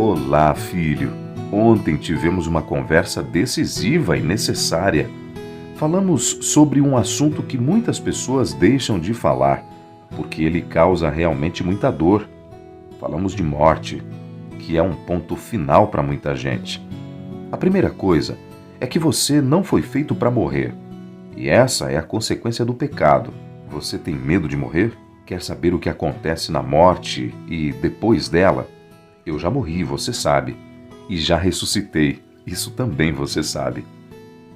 Olá, filho. Ontem tivemos uma conversa decisiva e necessária. Falamos sobre um assunto que muitas pessoas deixam de falar, porque ele causa realmente muita dor. Falamos de morte, que é um ponto final para muita gente. A primeira coisa é que você não foi feito para morrer. E essa é a consequência do pecado. Você tem medo de morrer? Quer saber o que acontece na morte e depois dela? Eu já morri, você sabe. E já ressuscitei, isso também você sabe.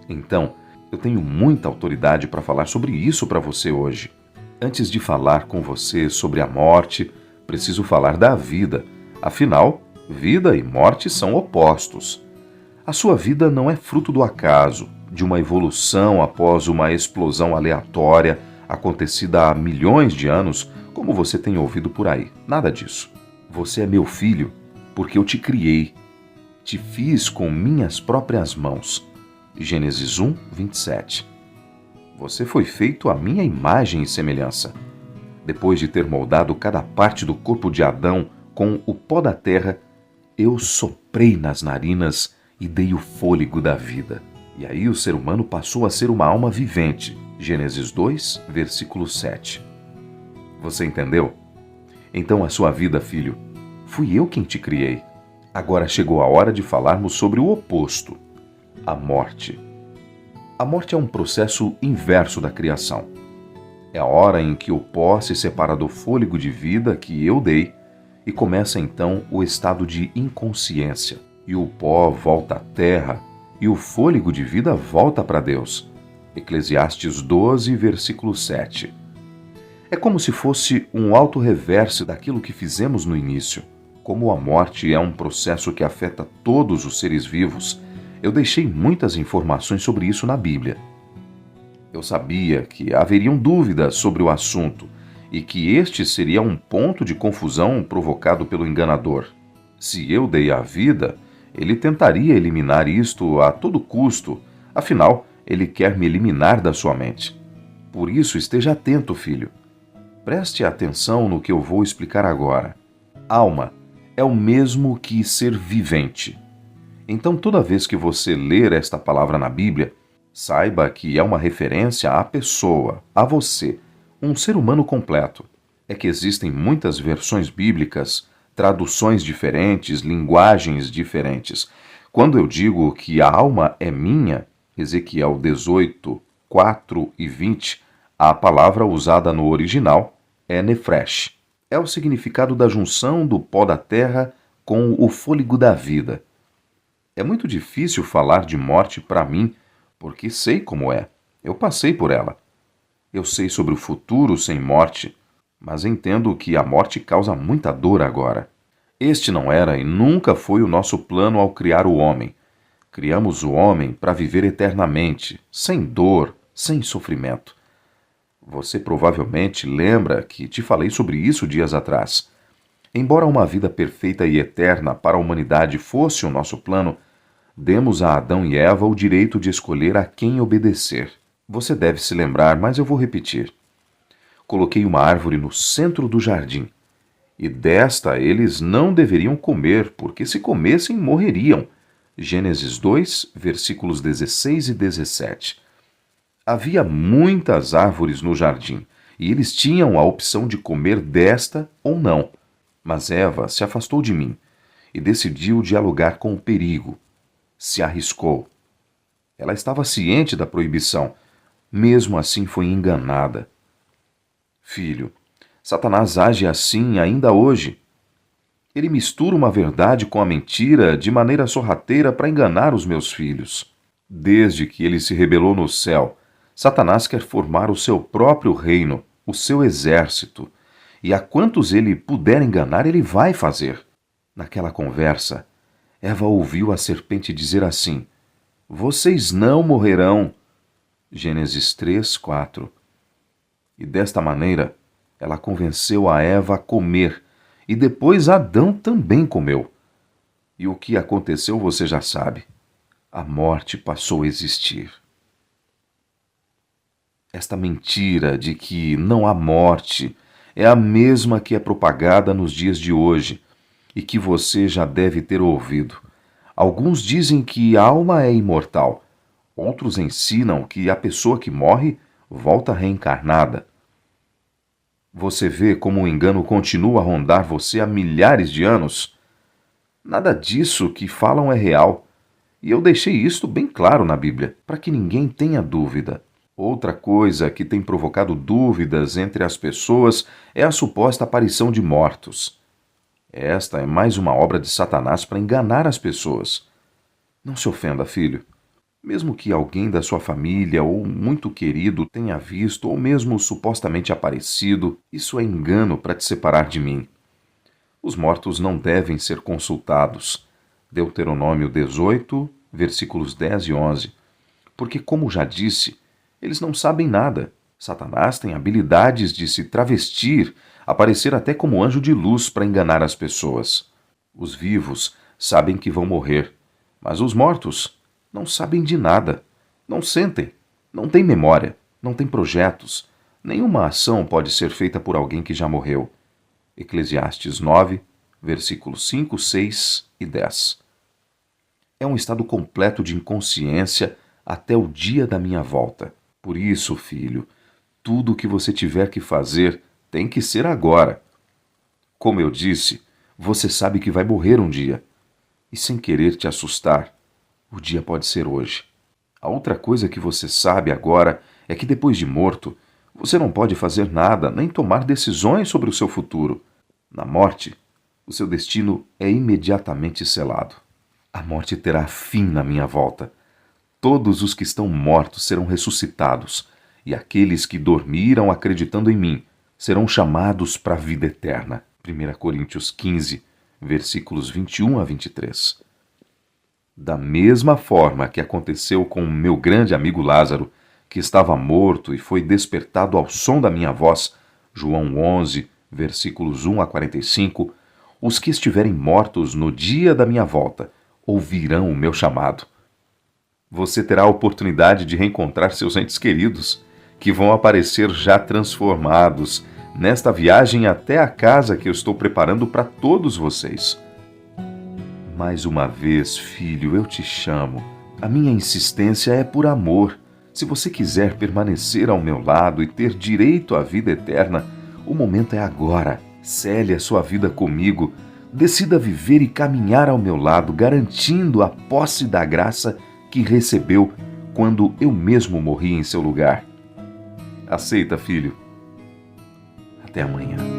Então, eu tenho muita autoridade para falar sobre isso para você hoje. Antes de falar com você sobre a morte, preciso falar da vida. Afinal, vida e morte são opostos. A sua vida não é fruto do acaso, de uma evolução após uma explosão aleatória acontecida há milhões de anos, como você tem ouvido por aí. Nada disso. Você é meu filho porque eu te criei. Te fiz com minhas próprias mãos. Gênesis 1, 27. Você foi feito à minha imagem e semelhança. Depois de ter moldado cada parte do corpo de Adão com o pó da terra, eu soprei nas narinas e dei o fôlego da vida. E aí o ser humano passou a ser uma alma vivente. Gênesis 2, versículo 7. Você entendeu? Então a sua vida, filho, fui eu quem te criei. Agora chegou a hora de falarmos sobre o oposto, a morte. A morte é um processo inverso da criação. É a hora em que o pó se separa do fôlego de vida que eu dei e começa então o estado de inconsciência. E o pó volta à terra e o fôlego de vida volta para Deus. Eclesiastes 12, versículo 7. É como se fosse um auto-reverse daquilo que fizemos no início. Como a morte é um processo que afeta todos os seres vivos, eu deixei muitas informações sobre isso na Bíblia. Eu sabia que haveriam dúvidas sobre o assunto e que este seria um ponto de confusão provocado pelo enganador. Se eu dei a vida, ele tentaria eliminar isto a todo custo, afinal, ele quer me eliminar da sua mente. Por isso, esteja atento, filho. Preste atenção no que eu vou explicar agora. Alma é o mesmo que ser vivente. Então, toda vez que você ler esta palavra na Bíblia, saiba que é uma referência à pessoa, a você, um ser humano completo. É que existem muitas versões bíblicas, traduções diferentes, linguagens diferentes. Quando eu digo que a alma é minha, Ezequiel 18, 4 e 20, a palavra usada no original é nefresh. É o significado da junção do pó da terra com o fôlego da vida. É muito difícil falar de morte para mim, porque sei como é. Eu passei por ela. Eu sei sobre o futuro sem morte, mas entendo que a morte causa muita dor agora. Este não era e nunca foi o nosso plano ao criar o homem. Criamos o homem para viver eternamente, sem dor, sem sofrimento. Você provavelmente lembra que te falei sobre isso dias atrás. Embora uma vida perfeita e eterna para a humanidade fosse o nosso plano, demos a Adão e Eva o direito de escolher a quem obedecer. Você deve se lembrar, mas eu vou repetir. Coloquei uma árvore no centro do jardim, e desta eles não deveriam comer, porque se comessem, morreriam. Gênesis 2, versículos 16 e 17. Havia muitas árvores no jardim, e eles tinham a opção de comer desta ou não. Mas Eva se afastou de mim e decidiu dialogar com o perigo. Se arriscou. Ela estava ciente da proibição, mesmo assim foi enganada. Filho, Satanás age assim ainda hoje. Ele mistura uma verdade com a mentira de maneira sorrateira para enganar os meus filhos. Desde que ele se rebelou no céu, Satanás quer formar o seu próprio reino, o seu exército. E a quantos ele puder enganar, ele vai fazer. Naquela conversa, Eva ouviu a serpente dizer assim: "Vocês não morrerão." Gênesis 3, 4. E desta maneira, ela convenceu a Eva a comer, e depois Adão também comeu. E o que aconteceu você já sabe. A morte passou a existir. Esta mentira de que não há morte é a mesma que é propagada nos dias de hoje. e que você já deve ter ouvido. Alguns dizem que a alma é imortal, outros ensinam que a pessoa que morre volta reencarnada. Você vê como o engano continua a rondar você há milhares de anos? Nada disso que falam é real. E eu deixei isto bem claro na Bíblia, para que ninguém tenha dúvida. Outra coisa que tem provocado dúvidas entre as pessoas é a suposta aparição de mortos. Esta é mais uma obra de Satanás para enganar as pessoas. Não se ofenda, filho. Mesmo que alguém da sua família ou muito querido tenha visto ou mesmo supostamente aparecido, isso é engano para te separar de mim. Os mortos não devem ser consultados. Deuteronômio 18, versículos 10 e 11. Porque, como já disse, eles não sabem nada. Satanás tem habilidades de se travestir, aparecer até como anjo de luz para enganar as pessoas. Os vivos sabem que vão morrer, mas os mortos não sabem de nada, não sentem, não têm memória, não têm projetos. Nenhuma ação pode ser feita por alguém que já morreu. Eclesiastes 9, versículos 5, 6 e 10. É um estado completo de inconsciência até o dia da minha volta. Por isso, filho, tudo o que você tiver que fazer tem que ser agora. Como eu disse, você sabe que vai morrer um dia. E sem querer te assustar, o dia pode ser hoje. A outra coisa que você sabe agora é que depois de morto, você não pode fazer nada nem tomar decisões sobre o seu futuro. Na morte, o seu destino é imediatamente selado. A morte terá fim na minha volta. Todos os que estão mortos serão ressuscitados, e aqueles que dormiram acreditando em mim serão chamados para a vida eterna. 1 Coríntios 15, versículos 21 a 23. Da mesma forma que aconteceu com o meu grande amigo Lázaro, que estava morto e foi despertado ao som da minha voz, João 11, versículos 1 a 45, os que estiverem mortos no dia da minha volta ouvirão o meu chamado. Você terá a oportunidade de reencontrar seus entes queridos, que vão aparecer já transformados nesta viagem até a casa que eu estou preparando para todos vocês. Mais uma vez, filho, eu te chamo. A minha insistência é por amor. Se você quiser permanecer ao meu lado e ter direito à vida eterna, o momento é agora. Cele a sua vida comigo. Decida viver e caminhar ao meu lado, garantindo a posse da graça que recebeu quando eu mesmo morri em seu lugar. Aceita, filho. Até amanhã.